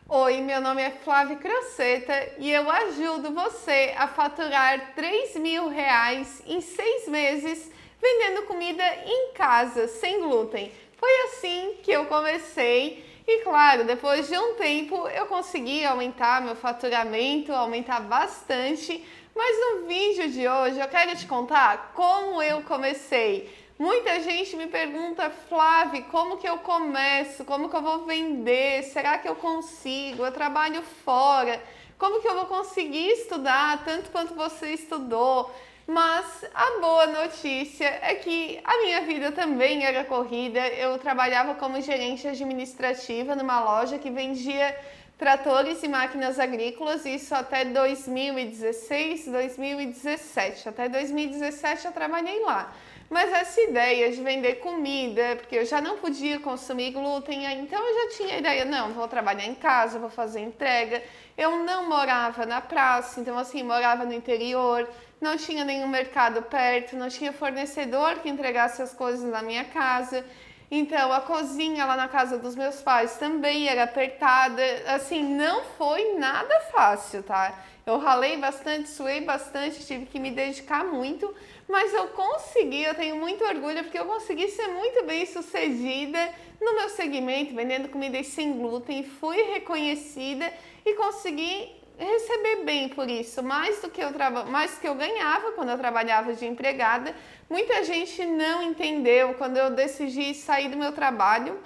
Oi, meu nome é Flávia Croceta e eu ajudo você a faturar R$ 3.000 em 6 meses vendendo comida em casa, sem glúten. Foi assim que eu comecei e, claro, depois de um tempo eu consegui aumentar meu faturamento, aumentar bastante. Mas no vídeo de hoje eu quero te contar como eu comecei. Muita gente me pergunta, Flávia, como que eu começo? Como que eu vou vender? Será que eu consigo? Eu trabalho fora. Como que eu vou conseguir estudar tanto quanto você estudou? Mas a boa notícia é que a minha vida também era corrida. Eu trabalhava como gerente administrativa numa loja que vendia tratores e máquinas agrícolas, isso até 2016, 2017. Até 2017 eu trabalhei lá. Mas essa ideia de vender comida, porque eu já não podia consumir glúten, então eu já tinha a ideia, não, vou trabalhar em casa, vou fazer entrega. Eu não morava na praça, então assim, morava no interior, não tinha nenhum mercado perto, não tinha fornecedor que entregasse as coisas na minha casa. Então, a cozinha lá na casa dos meus pais também era apertada, assim, não foi nada fácil, tá? Eu ralei bastante, suei bastante, tive que me dedicar muito, mas eu consegui, eu tenho muito orgulho porque eu consegui ser muito bem sucedida no meu segmento, vendendo comidas sem glúten, fui reconhecida e consegui receber bem por isso, mais do que eu ganhava quando eu trabalhava de empregada. Muita gente não entendeu quando eu decidi sair do meu trabalho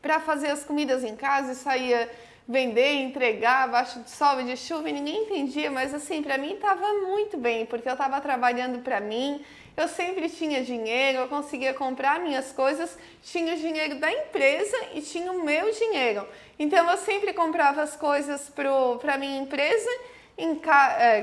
para fazer as comidas em casa e saía vender, entregar abaixo de sol e de chuva e ninguém entendia, mas assim, para mim estava muito bem, porque eu estava trabalhando para mim, eu sempre tinha dinheiro, eu conseguia comprar minhas coisas, tinha o dinheiro da empresa e tinha o meu dinheiro. Então eu sempre comprava as coisas para minha empresa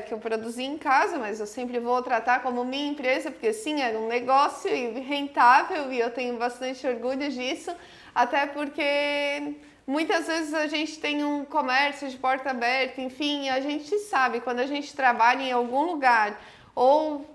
que eu produzia em casa, mas eu sempre vou tratar como minha empresa, porque sim, era um negócio rentável e eu tenho bastante orgulho disso, até porque muitas vezes a gente tem um comércio de porta aberta, enfim, a gente sabe quando a gente trabalha em algum lugar ou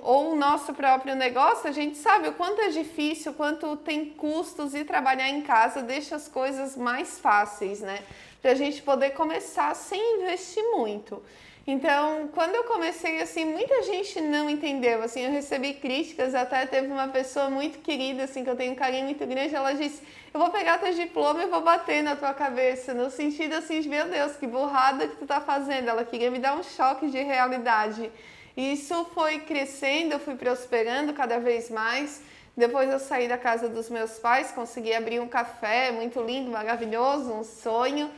o nosso próprio negócio, a gente sabe o quanto é difícil, o quanto tem custos e trabalhar em casa deixa as coisas mais fáceis, né? Para a gente poder começar sem investir muito. Então, quando eu comecei, assim, muita gente não entendeu, assim, eu recebi críticas, até teve uma pessoa muito querida, assim, que eu tenho um carinho muito grande, ela disse, eu vou pegar teu diploma e vou bater na tua cabeça, no sentido, assim, de, meu Deus, que burrada que tu tá fazendo, ela queria me dar um choque de realidade. E isso foi crescendo, eu fui prosperando cada vez mais. Depois eu saí da casa dos meus pais, consegui abrir um café muito lindo, maravilhoso, um sonho.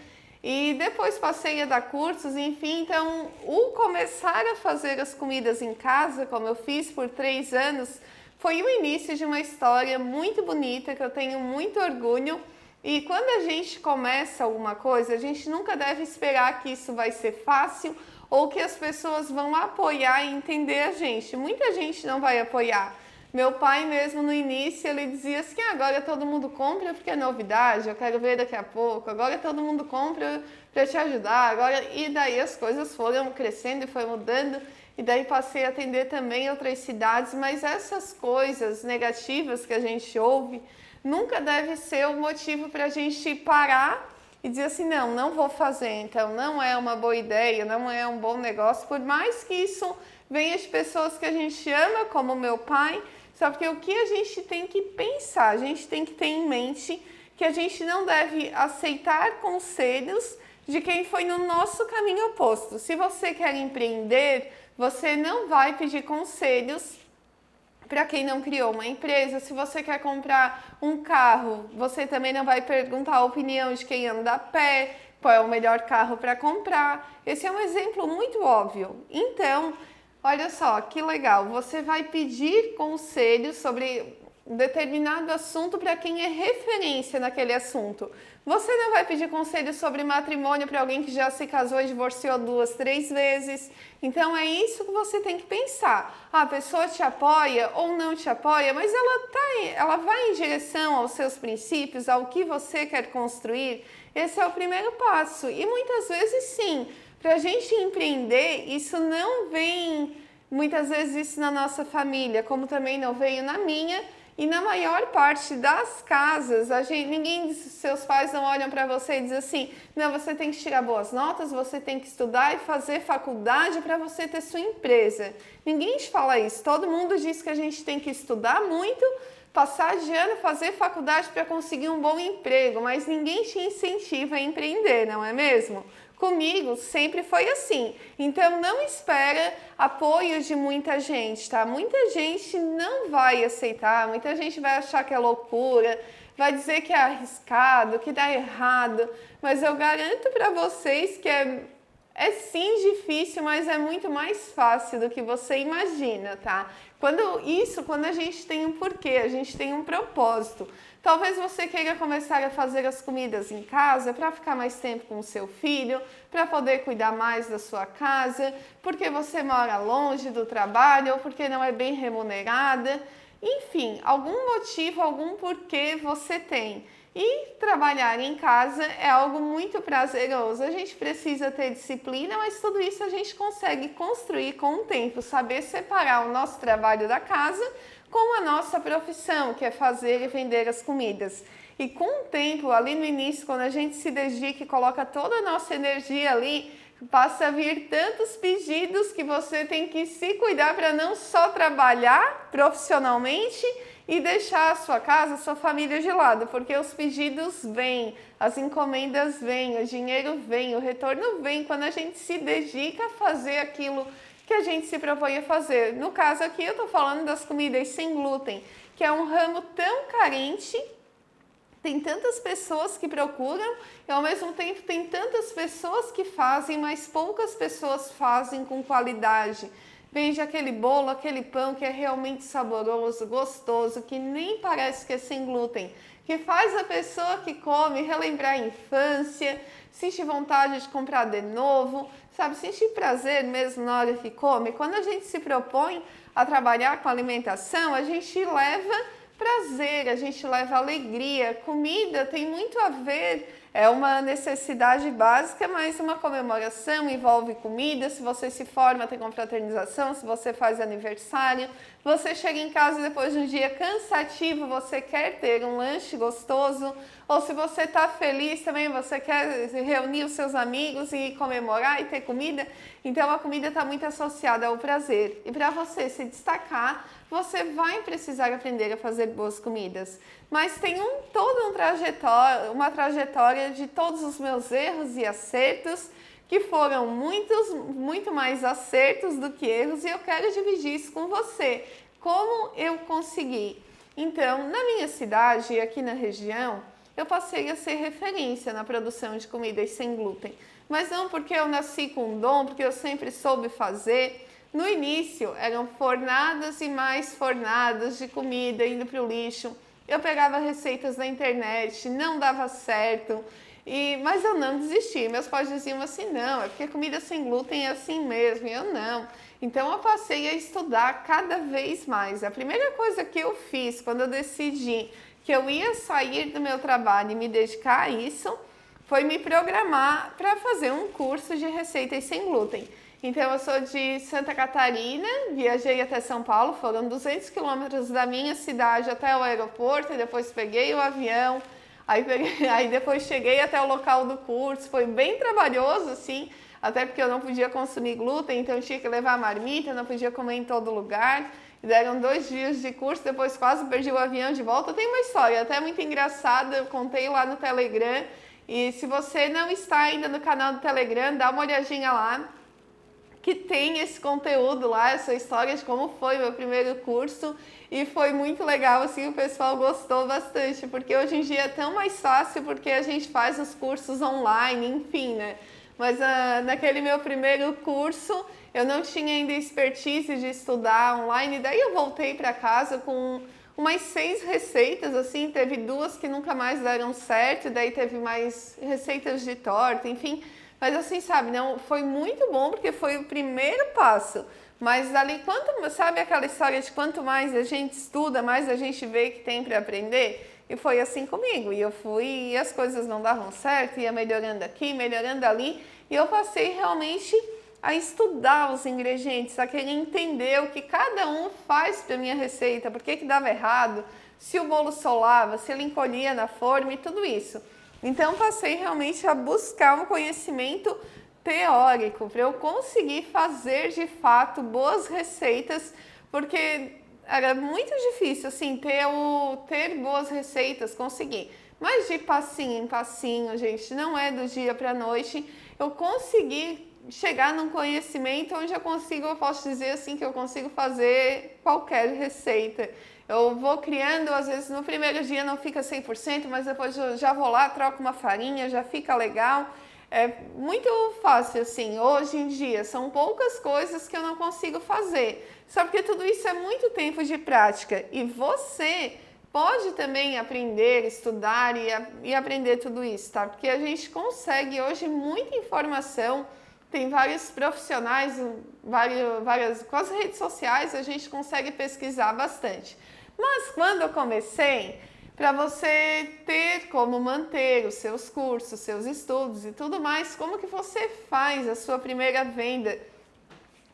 E depois passei a dar cursos, enfim, então o começar a fazer as comidas em casa, como eu fiz por 3 anos, foi o início de uma história muito bonita, que eu tenho muito orgulho. E quando a gente começa alguma coisa, a gente nunca deve esperar que isso vai ser fácil ou que as pessoas vão apoiar e entender a gente. Muita gente não vai apoiar. Meu pai mesmo no início, ele dizia assim, agora todo mundo compra porque é novidade, eu quero ver daqui a pouco, agora todo mundo compra para te ajudar, agora... E daí as coisas foram crescendo e foi mudando, e daí passei a atender também outras cidades, mas essas coisas negativas que a gente ouve, nunca deve ser o motivo para a gente parar e dizer assim, não, não vou fazer, então não é uma boa ideia, não é um bom negócio, por mais que isso venha de pessoas que a gente ama, como meu pai. Só porque o que a gente tem que pensar, a gente tem que ter em mente que a gente não deve aceitar conselhos de quem foi no nosso caminho oposto. Se você quer empreender, você não vai pedir conselhos para quem não criou uma empresa. Se você quer comprar um carro, você também não vai perguntar a opinião de quem anda a pé, qual é o melhor carro para comprar. Esse é um exemplo muito óbvio. Então, olha só, que legal, você vai pedir conselhos sobre determinado assunto para quem é referência naquele assunto. Você não vai pedir conselho sobre matrimônio para alguém que já se casou e divorciou 2, 3 vezes. Então é isso que você tem que pensar. A pessoa te apoia ou não te apoia, mas ela vai em direção aos seus princípios, ao que você quer construir. Esse é o primeiro passo. E muitas vezes sim, para a gente empreender, isso não vem muitas vezes isso na nossa família, como também não veio na minha. E na maior parte das casas, seus pais não olham para você e dizem assim, não, você tem que tirar boas notas, você tem que estudar e fazer faculdade para você ter sua empresa. Ninguém te fala isso, todo mundo diz que a gente tem que estudar muito, passar de ano, fazer faculdade para conseguir um bom emprego, mas ninguém te incentiva a empreender, não é mesmo? Comigo sempre foi assim, então não espera apoio de muita gente, tá? Muita gente não vai aceitar, muita gente vai achar que é loucura, vai dizer que é arriscado, que dá errado, mas eu garanto para vocês que é sim difícil, mas é muito mais fácil do que você imagina, tá? Quando a gente tem um porquê, a gente tem um propósito. Talvez você queira começar a fazer as comidas em casa para ficar mais tempo com o seu filho, para poder cuidar mais da sua casa, porque você mora longe do trabalho ou porque não é bem remunerada. Enfim, algum motivo, algum porquê você tem. E trabalhar em casa é algo muito prazeroso. A gente precisa ter disciplina, mas tudo isso a gente consegue construir com o tempo, saber separar o nosso trabalho da casa com a nossa profissão, que é fazer e vender as comidas. E com o tempo, ali no início, quando a gente se dedica e coloca toda a nossa energia ali, passa a vir tantos pedidos que você tem que se cuidar para não só trabalhar profissionalmente e deixar a sua casa, a sua família de lado, porque os pedidos vêm, as encomendas vêm, o dinheiro vem, o retorno vem quando a gente se dedica a fazer aquilo que a gente se propõe a fazer. No caso aqui eu estou falando das comidas sem glúten, que é um ramo tão carente, tem tantas pessoas que procuram e ao mesmo tempo tem tantas pessoas que fazem, mas poucas pessoas fazem com qualidade. Vende aquele bolo, aquele pão que é realmente saboroso, gostoso, que nem parece que é sem glúten, que faz a pessoa que come relembrar a infância, sentir vontade de comprar de novo, sabe, sentir prazer mesmo na hora que come. Quando a gente se propõe a trabalhar com alimentação, a gente leva prazer, a gente leva alegria. Comida tem muito a ver, é uma necessidade básica, mas uma comemoração envolve comida. Se você se forma, tem confraternização, se você faz aniversário, você chega em casa depois de um dia cansativo, você quer ter um lanche gostoso, ou se você está feliz também, você quer reunir os seus amigos e comemorar e ter comida. Então a comida está muito associada ao prazer. E para você se destacar, você vai precisar aprender a fazer boas comidas. Mas tem uma trajetória de todos os meus erros e acertos, que foram muito mais acertos do que erros, e eu quero dividir isso com você. Como eu consegui? Então, na minha cidade, aqui na região, eu passei a ser referência na produção de comidas sem glúten. Mas não porque eu nasci com um dom, porque eu sempre soube fazer. No início, eram fornadas e mais fornadas de comida indo para o lixo. Eu pegava receitas na internet, não dava certo, mas eu não desisti. Meus pais diziam assim, não, é porque comida sem glúten é assim mesmo, e eu não. Então eu passei a estudar cada vez mais. A primeira coisa que eu fiz quando eu decidi que eu ia sair do meu trabalho e me dedicar a isso, foi me programar para fazer um curso de receitas sem glúten. Então eu sou de Santa Catarina, viajei até São Paulo, foram 200 quilômetros da minha cidade até o aeroporto, e depois peguei o avião, aí depois cheguei até o local do curso. Foi bem trabalhoso, assim, até porque eu não podia consumir glúten, então eu tinha que levar a marmita, não podia comer em todo lugar. E deram 2 dias de curso, depois quase perdi o avião de volta. Tem uma história até muito engraçada, eu contei lá no Telegram, e se você não está ainda no canal do Telegram, dá uma olhadinha lá, que tem esse conteúdo lá, essa história de como foi meu primeiro curso, e foi muito legal, assim, o pessoal gostou bastante, porque hoje em dia é tão mais fácil, porque a gente faz os cursos online, enfim, né? Mas naquele meu primeiro curso, eu não tinha ainda expertise de estudar online, daí eu voltei para casa com umas 6 receitas, assim, teve 2 que nunca mais deram certo, daí teve mais receitas de torta, enfim. Mas assim, sabe, não, foi muito bom porque foi o primeiro passo. Mas dali, sabe aquela história de quanto mais a gente estuda, mais a gente vê que tem para aprender? E foi assim comigo. E eu fui e as coisas não davam certo, ia melhorando aqui, melhorando ali. E eu passei realmente a estudar os ingredientes, a querer entender o que cada um faz para minha receita, por que dava errado. se o bolo solava, se ele encolhia na forma e tudo isso. Então, passei realmente a buscar um conhecimento teórico para eu conseguir fazer de fato boas receitas, porque era muito difícil assim ter boas receitas, conseguir. Mas de passinho em passinho, gente, não é do dia para a noite. Eu consegui chegar num conhecimento onde eu posso dizer assim que eu consigo fazer qualquer receita. Eu vou criando, às vezes no primeiro dia não fica 100%, mas depois eu já vou lá, troco uma farinha, já fica legal. É muito fácil assim, hoje em dia, são poucas coisas que eu não consigo fazer. Só porque tudo isso é muito tempo de prática e você pode também aprender, estudar e aprender tudo isso, tá? Porque a gente consegue hoje muita informação, tem vários profissionais, com as redes sociais a gente consegue pesquisar bastante. Mas quando eu comecei, para você ter como manter os seus cursos, seus estudos e tudo mais, como que você faz a sua primeira venda?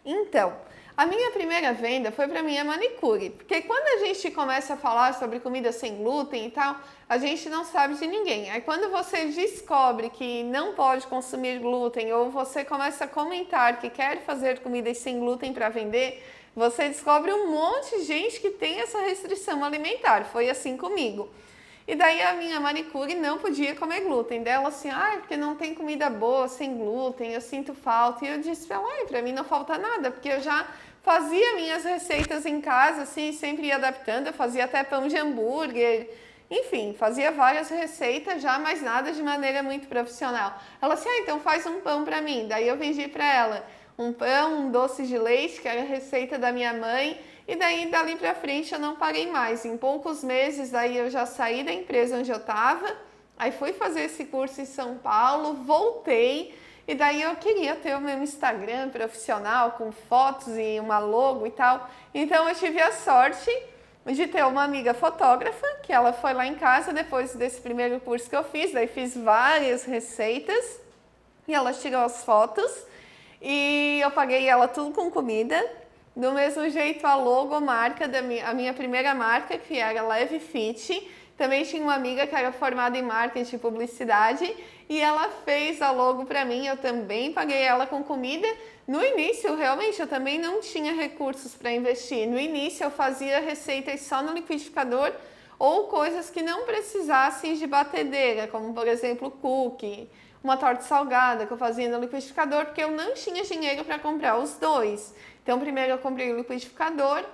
Então, a minha primeira venda foi para minha manicure, porque quando a gente começa a falar sobre comida sem glúten e tal, a gente não sabe de ninguém. Aí quando você descobre que não pode consumir glúten ou você começa a comentar que quer fazer comidas sem glúten para vender, você descobre um monte de gente que tem essa restrição alimentar. Foi assim comigo. E daí a minha manicure não podia comer glúten. Dela assim, porque não tem comida boa sem glúten, eu sinto falta. E eu disse para ela, para mim não falta nada, porque eu já fazia minhas receitas em casa, assim, sempre ia adaptando. Eu fazia até pão de hambúrguer, enfim, fazia várias receitas já, mas nada de maneira muito profissional. Ela assim, então faz um pão para mim. Daí eu vendi para ela um pão, um doce de leite, que era a receita da minha mãe, e daí dali pra frente eu não parei mais. Em poucos meses daí eu já saí da empresa onde eu estava, aí fui fazer esse curso em São Paulo, voltei, e daí eu queria ter o meu Instagram profissional, com fotos e uma logo e tal. Então eu tive a sorte de ter uma amiga fotógrafa, que ela foi lá em casa depois desse primeiro curso que eu fiz, daí fiz várias receitas, e ela tirou as fotos, e eu paguei ela tudo com comida. Do mesmo jeito, a logomarca, a minha primeira marca, que era Leve Fit, também tinha uma amiga que era formada em marketing e publicidade, e ela fez a logo para mim, eu também paguei ela com comida. No início, realmente, eu também não tinha recursos para investir. No início, eu fazia receitas só no liquidificador, ou coisas que não precisassem de batedeira, como, por exemplo, cookie, uma torta salgada que eu fazia no liquidificador, porque eu não tinha dinheiro para comprar os dois. Então, primeiro eu comprei o liquidificador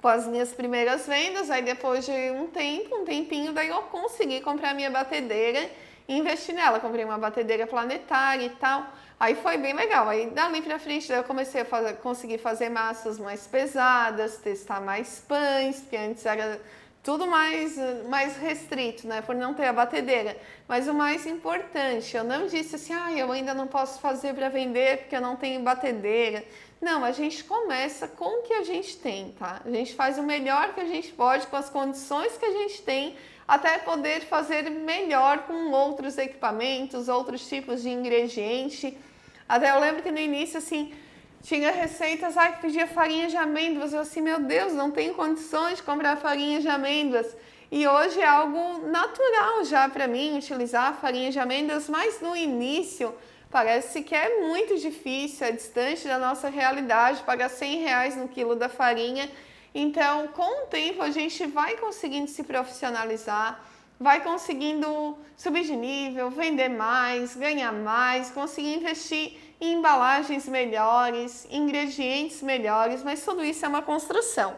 com as minhas primeiras vendas, aí depois de um tempinho, daí eu consegui comprar a minha batedeira e investir nela. Comprei uma batedeira planetária e tal, aí foi bem legal. Aí dali pra frente daí eu comecei a conseguir fazer massas mais pesadas, testar mais pães, porque antes era tudo mais restrito, né, por não ter a batedeira. Mas o mais importante, eu não disse assim, eu ainda não posso fazer para vender porque eu não tenho batedeira. Não, a gente começa com o que a gente tem, tá? A gente faz o melhor que a gente pode com as condições que a gente tem, até poder fazer melhor com outros equipamentos, outros tipos de ingrediente. Até eu lembro que no início, assim, tinha receitas, que pedia farinha de amêndoas. Eu assim, meu Deus, não tenho condições de comprar farinha de amêndoas. E hoje é algo natural já para mim utilizar farinha de amêndoas, mas no início parece que é muito difícil, é distante da nossa realidade, pagar R$100 no quilo da farinha. Então, com o tempo, a gente vai conseguindo se profissionalizar, vai conseguindo subir de nível, vender mais, ganhar mais, conseguir investir em embalagens melhores, ingredientes melhores, mas tudo isso é uma construção.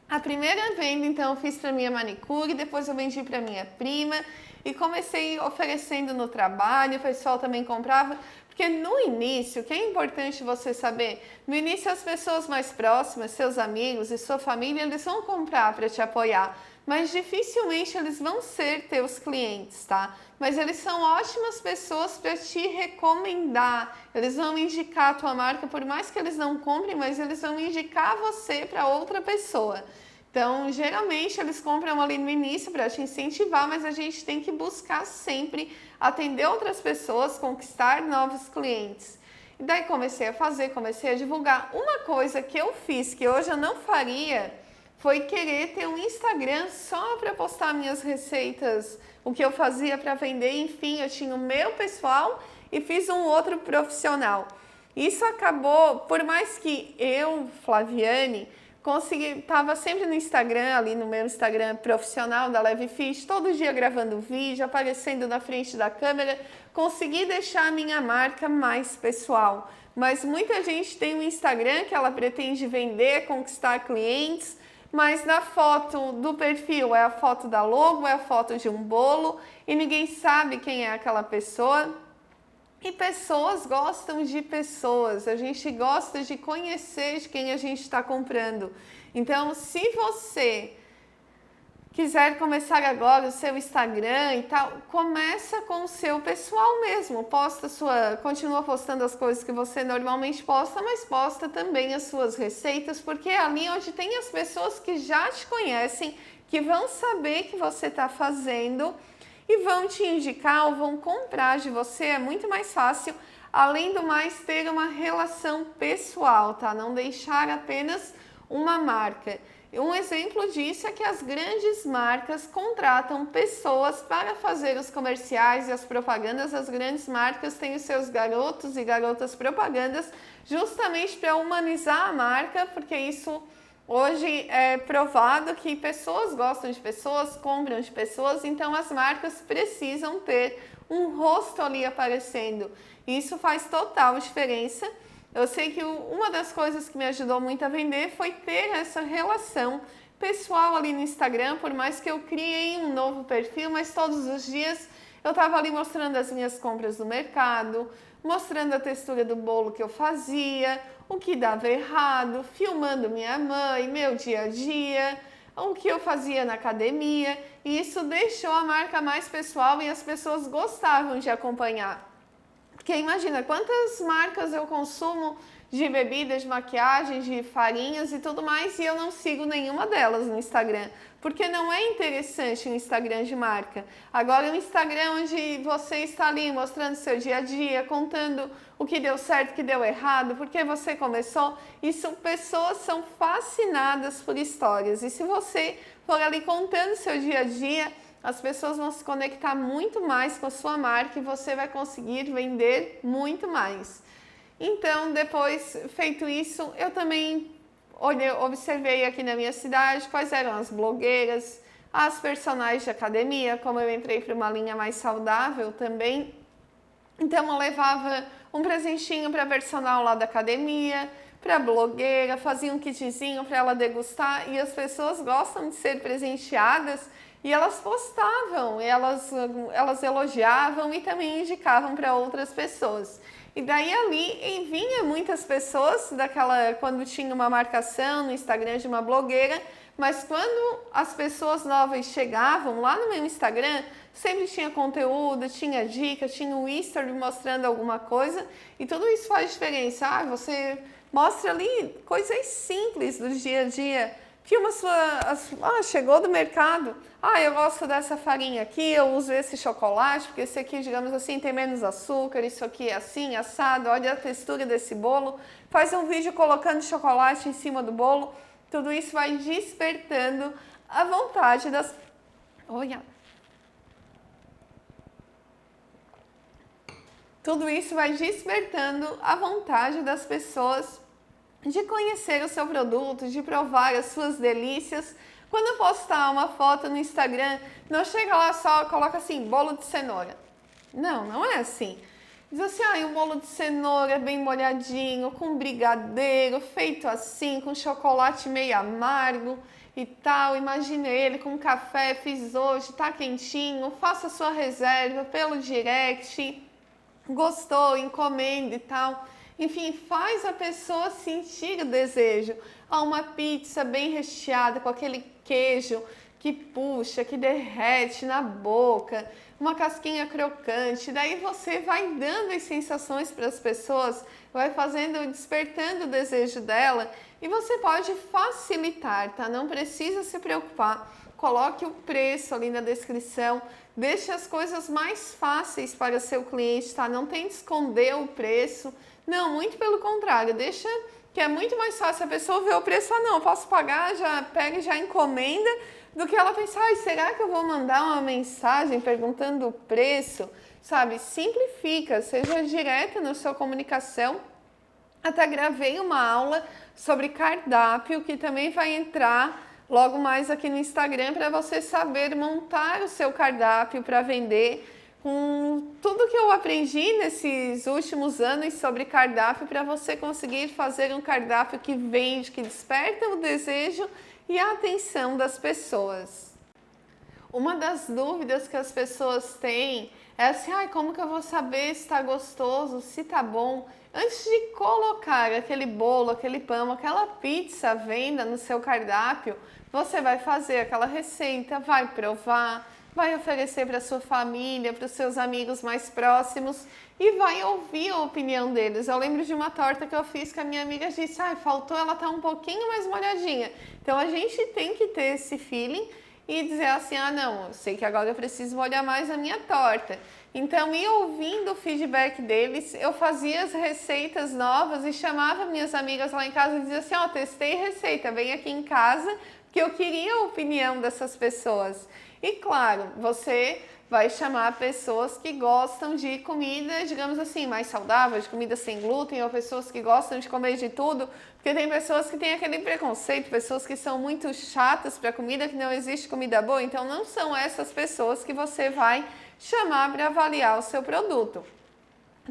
A primeira venda, então, eu fiz para minha manicure, depois eu vendi para minha prima e comecei oferecendo no trabalho, o pessoal também comprava, porque no início, o que é importante você saber, no início as pessoas mais próximas, seus amigos e sua família, eles vão comprar para te apoiar, mas dificilmente eles vão ser teus clientes, tá? Mas eles são ótimas pessoas para te recomendar, eles vão indicar a tua marca, por mais que eles não comprem, mas eles vão indicar você para outra pessoa. Então, geralmente, eles compram ali no início para te incentivar, mas a gente tem que buscar sempre atender outras pessoas, conquistar novos clientes. E daí comecei a divulgar. Uma coisa que eu fiz, que hoje eu não faria, foi querer ter um Instagram só para postar minhas receitas, o que eu fazia para vender. Enfim, eu tinha o meu pessoal e fiz um outro profissional. Isso acabou, por mais que eu, Flaviane, estava sempre no Instagram, ali no meu Instagram profissional da Leve Fish, todo dia gravando vídeo, aparecendo na frente da câmera, consegui deixar a minha marca mais pessoal. Mas muita gente tem um Instagram que ela pretende vender, conquistar clientes, mas na foto do perfil é a foto da logo, é a foto de um bolo e ninguém sabe quem é aquela pessoa. E pessoas gostam de pessoas, a gente gosta de conhecer de quem a gente está comprando. Então, se você quiser começar agora o seu Instagram e tal, começa com o seu pessoal mesmo. Continua postando as coisas que você normalmente posta, mas posta também as suas receitas, porque é ali onde tem as pessoas que já te conhecem, que vão saber que você está fazendo e vão te indicar ou vão comprar de você. É muito mais fácil, além do mais, ter uma relação pessoal, tá? Não deixar apenas uma marca. Um exemplo disso é que as grandes marcas contratam pessoas para fazer os comerciais e as propagandas. As grandes marcas têm os seus garotos e garotas propagandas justamente para humanizar a marca, porque isso hoje é provado que pessoas gostam de pessoas, compram de pessoas, então as marcas precisam ter um rosto ali aparecendo. Isso faz total diferença. Eu sei que uma das coisas que me ajudou muito a vender foi ter essa relação pessoal ali no Instagram, por mais que eu criei um novo perfil, mas todos os dias eu estava ali mostrando as minhas compras no mercado, mostrando a textura do bolo que eu fazia, o que dava errado, filmando minha mãe, meu dia a dia, o que eu fazia na academia, e isso deixou a marca mais pessoal e as pessoas gostavam de acompanhar. Porque imagina quantas marcas eu consumo de bebidas, de maquiagem, de farinhas e tudo mais, e eu não sigo nenhuma delas no Instagram, porque não é interessante um Instagram de marca. Agora, um Instagram onde você está ali mostrando seu dia a dia, contando o que deu certo, o que deu errado, porque você começou, isso, pessoas são fascinadas por histórias, e se você for ali contando seu dia a dia, as pessoas vão se conectar muito mais com a sua marca e você vai conseguir vender muito mais. Então, depois feito isso, eu também observei aqui na minha cidade quais eram as blogueiras, as personagens de academia, como eu entrei para uma linha mais saudável também. Então, eu levava um presentinho para a personal lá da academia, para a blogueira, fazia um kitzinho para ela degustar, e as pessoas gostam de ser presenteadas. E elas postavam, elas elogiavam e também indicavam para outras pessoas. E daí ali vinha muitas pessoas quando tinha uma marcação no Instagram de uma blogueira, mas quando as pessoas novas chegavam lá no meu Instagram, sempre tinha conteúdo, tinha dica, tinha um history mostrando alguma coisa, e tudo isso faz diferença. Você mostra ali coisas simples do dia a dia. Filma chegou do mercado, eu gosto dessa farinha aqui, eu uso esse chocolate, porque esse aqui, digamos assim, tem menos açúcar, isso aqui é assim, assado, olha a textura desse bolo. Faz um vídeo colocando chocolate em cima do bolo, tudo isso vai despertando a vontade das... Tudo isso vai despertando a vontade das pessoas de conhecer o seu produto, de provar as suas delícias. Quando eu postar uma foto no Instagram, não chega lá só, coloca assim, bolo de cenoura. Não é assim. Diz assim, um bolo de cenoura bem molhadinho, com brigadeiro, feito assim, com chocolate meio amargo e tal. Imagine ele com café, fiz hoje, tá quentinho, faça sua reserva pelo direct, gostou, encomenda e tal. Enfim, faz a pessoa sentir o desejo. Uma pizza bem recheada com aquele queijo que puxa, que derrete na boca, uma casquinha crocante. Daí você vai dando as sensações para as pessoas, vai despertando o desejo dela, e você pode facilitar, tá? Não precisa se preocupar. Coloque o preço ali na descrição, deixe as coisas mais fáceis para o seu cliente, tá? Não tente esconder o preço. Não, muito pelo contrário, deixa que é muito mais fácil a pessoa ver o preço, não, posso pagar, já pega e já encomenda, do que ela pensar, será que eu vou mandar uma mensagem perguntando o preço? Sabe, simplifica, seja direta na sua comunicação. Até gravei uma aula sobre cardápio, que também vai entrar logo mais aqui no Instagram, para você saber montar o seu cardápio para vender, com tudo que eu aprendi nesses últimos anos sobre cardápio, para você conseguir fazer um cardápio que vende, que desperta o desejo e a atenção das pessoas. Uma das dúvidas que as pessoas têm é assim, como que eu vou saber se está gostoso, se está bom? Antes de colocar aquele bolo, aquele pão, aquela pizza à venda no seu cardápio, você vai fazer aquela receita, vai provar, vai oferecer para sua família, para os seus amigos mais próximos e vai ouvir a opinião deles. Eu lembro de uma torta que eu fiz que a minha amiga disse, faltou, ela tá um pouquinho mais molhadinha. Então a gente tem que ter esse feeling e dizer assim, não, eu sei que agora eu preciso molhar mais a minha torta. Então, ir ouvindo o feedback deles, eu fazia as receitas novas e chamava minhas amigas lá em casa e dizia assim, testei receita, vem aqui em casa, que eu queria a opinião dessas pessoas. E claro, você vai chamar pessoas que gostam de comida, digamos assim, mais saudável, de comida sem glúten, ou pessoas que gostam de comer de tudo, porque tem pessoas que têm aquele preconceito, pessoas que são muito chatas para comida, que não existe comida boa, então não são essas pessoas que você vai chamar para avaliar o seu produto.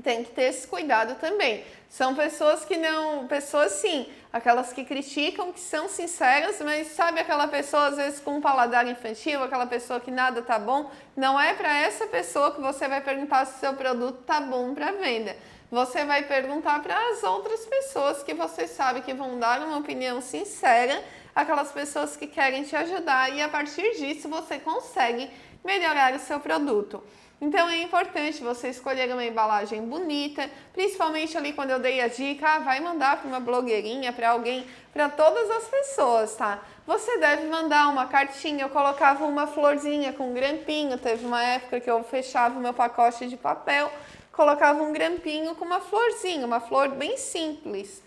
Tem que ter esse cuidado também. São pessoas que não... Pessoas sim, aquelas que criticam, que são sinceras, mas sabe aquela pessoa às vezes com um paladar infantil, aquela pessoa que nada tá bom? Não é para essa pessoa que você vai perguntar se o seu produto tá bom para venda. Você vai perguntar para as outras pessoas que você sabe que vão dar uma opinião sincera, aquelas pessoas que querem te ajudar, e a partir disso você consegue melhorar o seu produto. Então é importante você escolher uma embalagem bonita, principalmente ali quando eu dei a dica, vai mandar para uma blogueirinha, para alguém, para todas as pessoas, tá? Você deve mandar uma cartinha, eu colocava uma florzinha com um grampinho, teve uma época que eu fechava o meu pacote de papel, colocava um grampinho com uma florzinha, uma flor bem simples.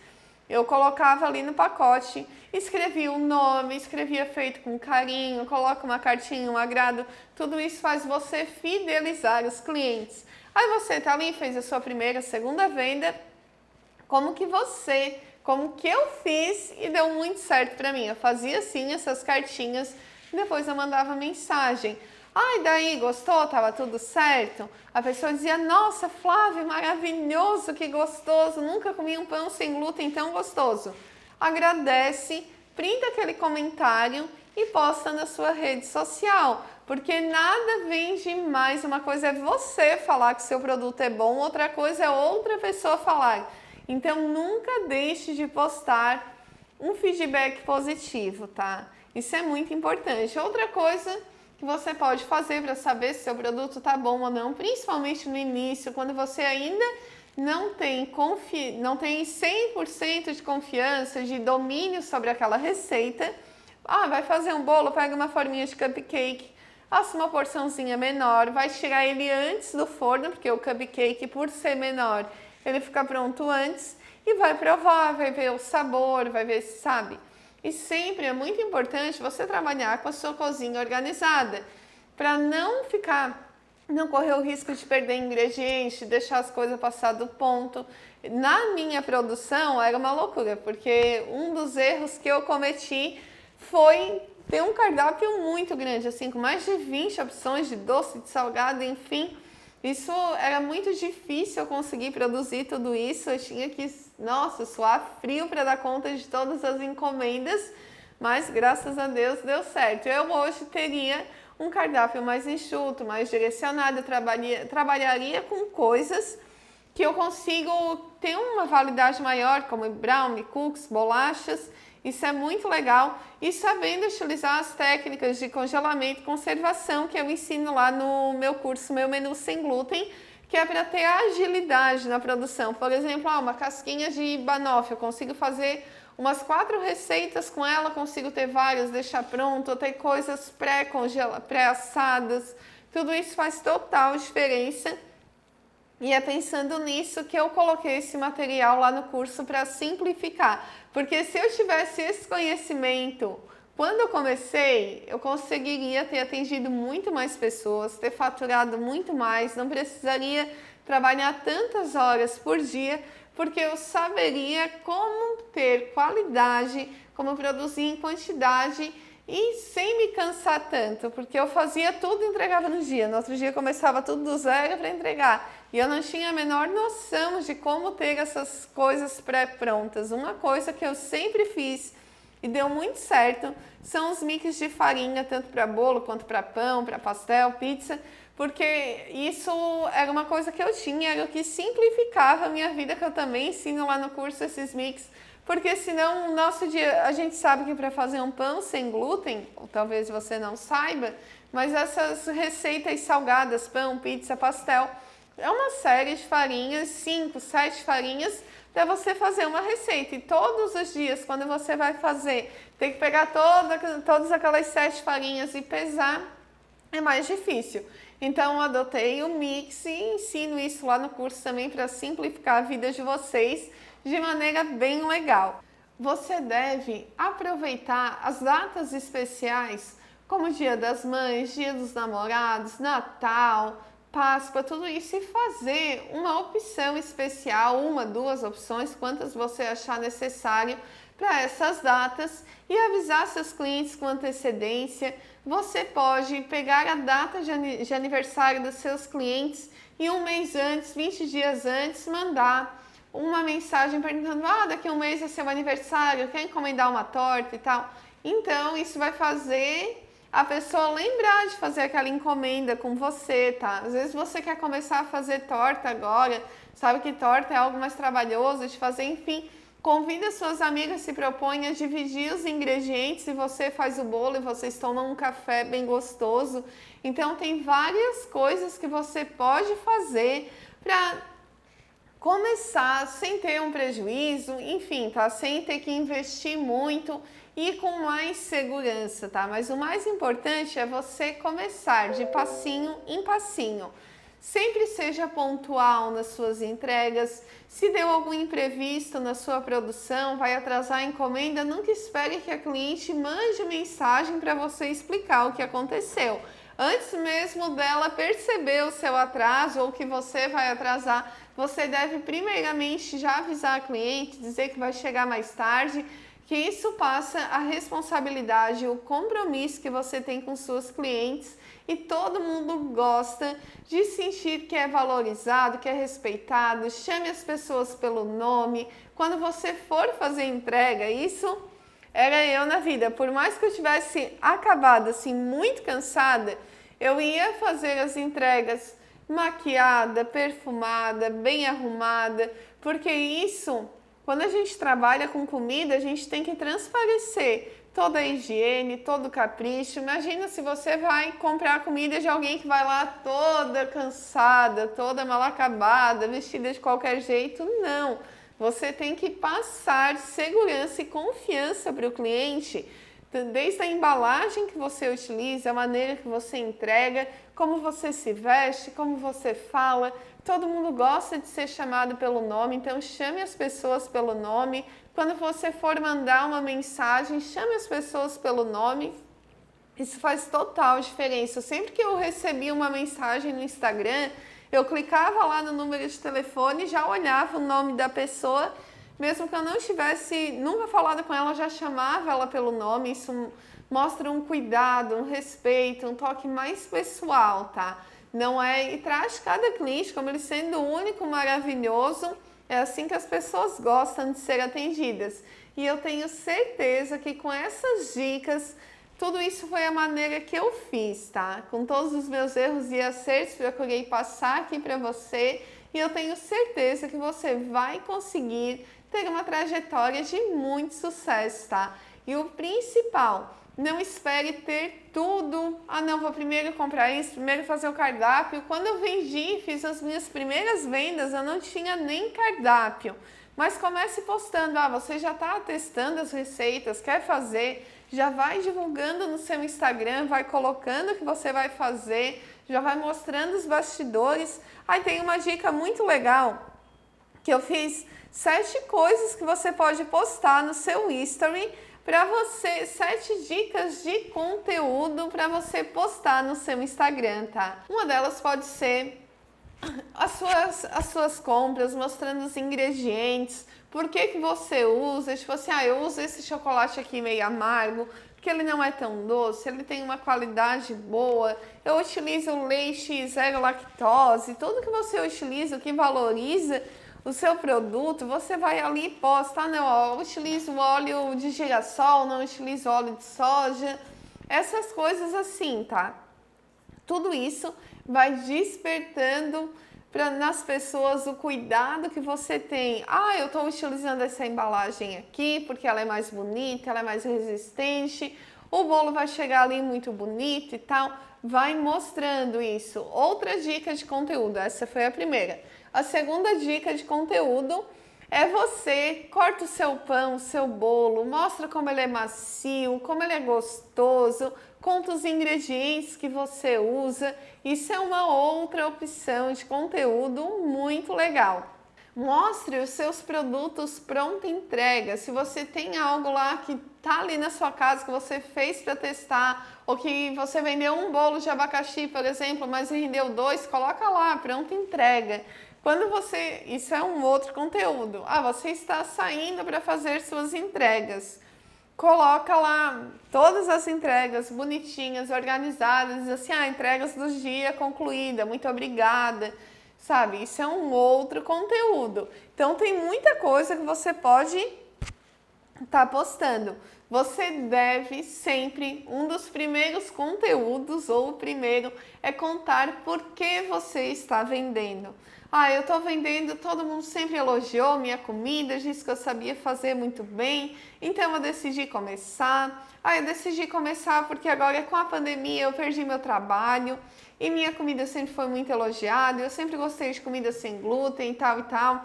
Eu colocava ali no pacote, escrevia o nome, escrevia feito com carinho, coloca uma cartinha, um agrado, tudo isso faz você fidelizar os clientes. Aí você tá ali, fez a sua primeira, segunda venda, como que eu fiz e deu muito certo para mim. Eu fazia assim essas cartinhas, depois eu mandava mensagem. Daí, gostou? Tava tudo certo? A pessoa dizia, nossa, Flávia, maravilhoso, que gostoso, nunca comi um pão sem glúten tão gostoso. Agradece, printa aquele comentário e posta na sua rede social, porque nada vende mais. Uma coisa é você falar que seu produto é bom, outra coisa é outra pessoa falar. Então, nunca deixe de postar um feedback positivo, tá? Isso é muito importante. Outra coisa que você pode fazer para saber se seu produto está bom ou não, principalmente no início, quando você ainda não tem 100% de confiança, de domínio sobre aquela receita. Vai fazer um bolo, pega uma forminha de cupcake, faça uma porçãozinha menor, vai tirar ele antes do forno, porque o cupcake, por ser menor, ele fica pronto antes, e vai provar, vai ver o sabor, vai ver se sabe. E sempre é muito importante você trabalhar com a sua cozinha organizada, para não correr o risco de perder ingredientes, deixar as coisas passar do ponto. Na minha produção era uma loucura, porque um dos erros que eu cometi foi ter um cardápio muito grande, assim, com mais de 20 opções de doce, de salgado, enfim. Isso era muito difícil eu conseguir produzir tudo isso, eu tinha que, suar frio para dar conta de todas as encomendas, mas graças a Deus deu certo. Eu hoje teria um cardápio mais enxuto, mais direcionado, eu trabalharia com coisas que eu consigo ter uma validade maior, como brownie, cookies, bolachas. Isso é muito legal, e sabendo utilizar as técnicas de congelamento e conservação que eu ensino lá no meu curso, meu menu sem glúten, que é para ter agilidade na produção. Por exemplo, uma casquinha de banoffee, eu consigo fazer umas 4 receitas com ela, consigo ter várias, deixar pronto, ter coisas pré-assadas, tudo isso faz total diferença E é pensando nisso que eu coloquei esse material lá no curso para simplificar. Porque se eu tivesse esse conhecimento quando eu comecei, eu conseguiria ter atendido muito mais pessoas, ter faturado muito mais, não precisaria trabalhar tantas horas por dia, porque eu saberia como ter qualidade, como produzir em quantidade e sem me cansar tanto, porque eu fazia tudo e entregava no dia. No outro dia começava tudo do zero para entregar. E eu não tinha a menor noção de como ter essas coisas pré-prontas. Uma coisa que eu sempre fiz e deu muito certo são os mix de farinha, tanto para bolo quanto para pão, para pastel, pizza, porque isso era uma coisa que eu tinha, era o que simplificava a minha vida, que eu também ensino lá no curso esses mix, porque senão o nosso dia, a gente sabe que para fazer um pão sem glúten, ou talvez você não saiba, mas essas receitas salgadas, pão, pizza, pastel, é uma série de farinhas, 5, 7 farinhas, para você fazer uma receita. E todos os dias, quando você vai fazer, tem que pegar todas aquelas 7 farinhas e pesar, é mais difícil. Então, eu adotei o mix e ensino isso lá no curso também para simplificar a vida de vocês de maneira bem legal. Você deve aproveitar as datas especiais, como Dia das Mães, Dia dos Namorados, Natal, Páscoa, tudo isso, e fazer uma opção especial, uma, duas opções, quantas você achar necessário para essas datas, e avisar seus clientes com antecedência. Você pode pegar a data de aniversário dos seus clientes e um mês antes, 20 dias antes, mandar uma mensagem perguntando: daqui a um mês é seu aniversário, quer encomendar uma torta e tal. Então, isso vai fazer a pessoa lembrar de fazer aquela encomenda com você, tá? Às vezes você quer começar a fazer torta agora, sabe que torta é algo mais trabalhoso de fazer, enfim. Convida suas amigas, se propõe a dividir os ingredientes e você faz o bolo e vocês tomam um café bem gostoso. Então, tem várias coisas que você pode fazer para começar sem ter um prejuízo, enfim, tá? Sem ter que investir muito e com mais segurança, tá? Mas o mais importante é você começar de passinho em passinho. Sempre seja pontual nas suas entregas. Se deu algum imprevisto na sua produção, vai atrasar a encomenda, nunca espere que a cliente mande mensagem para você explicar o que aconteceu. Antes mesmo dela perceber o seu atraso ou que você vai atrasar, você deve primeiramente já avisar a cliente, dizer que vai chegar mais tarde, que isso passa a responsabilidade, o compromisso que você tem com seus clientes, e todo mundo gosta de sentir que é valorizado, que é respeitado. Chame as pessoas pelo nome. Quando você for fazer entrega, isso era eu na vida. Por mais que eu tivesse acabado assim muito cansada, eu ia fazer as entregas maquiada, perfumada, bem arrumada, porque isso, quando a gente trabalha com comida, a gente tem que transparecer toda a higiene, todo o capricho. Imagina se você vai comprar comida de alguém que vai lá toda cansada, toda mal acabada, vestida de qualquer jeito. Não, você tem que passar segurança e confiança para o cliente, desde a embalagem que você utiliza, a maneira que você entrega, como você se veste, como você fala. Todo mundo gosta de ser chamado pelo nome, então chame as pessoas pelo nome. Quando você for mandar uma mensagem, chame as pessoas pelo nome. Isso faz total diferença. Sempre que eu recebia uma mensagem no Instagram, eu clicava lá no número de telefone, já olhava o nome da pessoa, mesmo que eu não tivesse nunca falado com ela, já chamava ela pelo nome. Isso mostra um cuidado, um respeito, um toque mais pessoal, tá? Não é, e traz cada cliente como ele sendo único, maravilhoso. É assim que as pessoas gostam de ser atendidas. E eu tenho certeza que com essas dicas, tudo isso foi a maneira que eu fiz, tá? Com todos os meus erros e acertos, procurei passar aqui para você. E eu tenho certeza que você vai conseguir ter uma trajetória de muito sucesso, tá? E o principal, não espere ter tudo. Não, vou primeiro comprar isso, primeiro fazer o cardápio. Quando eu vendi, fiz as minhas primeiras vendas, eu não tinha nem cardápio. Mas comece postando, você já está testando as receitas, quer fazer, já vai divulgando no seu Instagram, vai colocando o que você vai fazer, já vai mostrando os bastidores. Aí tem uma dica muito legal que eu fiz 7 coisas que você pode postar no seu history para você, 7 dicas de conteúdo para você postar no seu Instagram, tá? Uma delas pode ser as suas compras, mostrando os ingredientes, por que você usa, tipo assim, eu uso esse chocolate aqui meio amargo, porque ele não é tão doce, ele tem uma qualidade boa, eu utilizo leite zero lactose, tudo que você utiliza, que valoriza o seu produto, você vai ali e posta, não, eu utilizo óleo de girassol, não utilizo óleo de soja, essas coisas assim, tá? Tudo isso vai despertando nas pessoas o cuidado que você tem. Eu estou utilizando essa embalagem aqui porque ela é mais bonita, ela é mais resistente, o bolo vai chegar ali muito bonito e tal. Vai mostrando isso. Outra dica de conteúdo, essa foi a primeira. A segunda dica de conteúdo é você corta o seu pão, o seu bolo, mostra como ele é macio, como ele é gostoso, conta os ingredientes que você usa. Isso é uma outra opção de conteúdo muito legal. Mostre os seus produtos pronta entrega. Se você tem algo lá que tá ali na sua casa que você fez para testar, ou que você vendeu um bolo de abacaxi, por exemplo, mas vendeu 2, coloca lá, pronta entrega. Isso é um outro conteúdo. Você está saindo para fazer suas entregas. Coloca lá todas as entregas bonitinhas, organizadas, assim, entregas do dia concluída, muito obrigada, sabe? Isso é um outro conteúdo. Então tem muita coisa que você pode estar postando. Você deve sempre, um dos primeiros conteúdos, ou o primeiro, é contar por que você está vendendo. Eu estou vendendo, todo mundo sempre elogiou minha comida, disse que eu sabia fazer muito bem, então eu decidi começar. Eu decidi começar porque agora com a pandemia eu perdi meu trabalho e minha comida sempre foi muito elogiada, eu sempre gostei de comida sem glúten e tal e tal.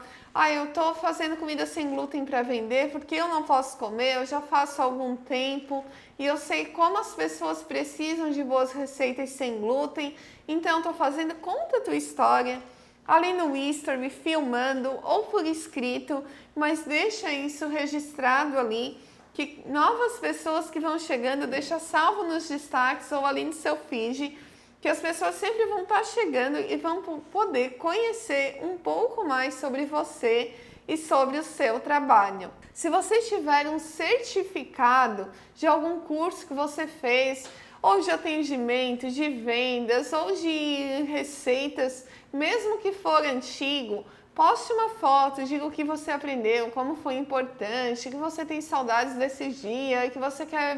Eu estou fazendo comida sem glúten para vender porque eu não posso comer, eu já faço há algum tempo e eu sei como as pessoas precisam de boas receitas sem glúten, então estou fazendo, conta a tua história ali no history, filmando ou por escrito, mas deixa isso registrado ali, que novas pessoas que vão chegando, deixa salvo nos destaques ou ali no seu feed, que as pessoas sempre vão estar chegando e vão poder conhecer um pouco mais sobre você e sobre o seu trabalho. Se você tiver um certificado de algum curso que você fez, ou de atendimento, de vendas, ou de receitas, mesmo que for antigo, poste uma foto, diga o que você aprendeu, como foi importante, que você tem saudades desse dia, que você quer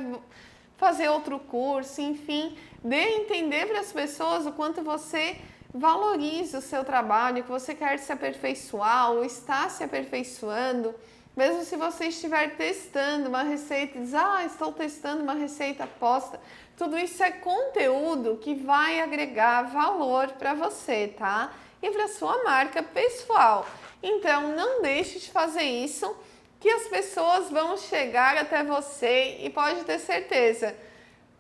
fazer outro curso, enfim, dê a entender para as pessoas o quanto você valoriza o seu trabalho, que você quer se aperfeiçoar ou está se aperfeiçoando. Mesmo se você estiver testando uma receita e diz, estou testando uma receita, posta. Tudo isso é conteúdo que vai agregar valor para você, tá? E para sua marca pessoal. Então, não deixe de fazer isso, que as pessoas vão chegar até você e pode ter certeza,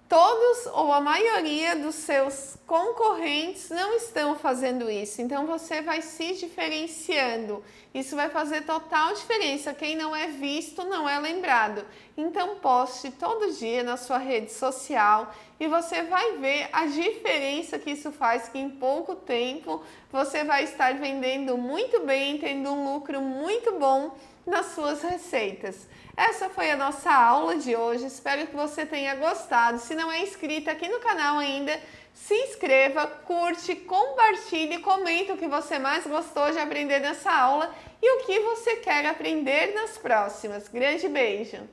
todos ou a maioria dos seus concorrentes não estão fazendo isso. Então você vai se diferenciando. Isso vai fazer total diferença. Quem não é visto não é lembrado. Então poste todo dia na sua rede social e você vai ver a diferença que isso faz, que em pouco tempo você vai estar vendendo muito bem, tendo um lucro muito bom nas suas receitas. Essa foi a nossa aula de hoje, espero que você tenha gostado. Se não é inscrito aqui no canal ainda, se inscreva, curte, compartilhe, comenta o que você mais gostou de aprender nessa aula e o que você quer aprender nas próximas. Grande beijo!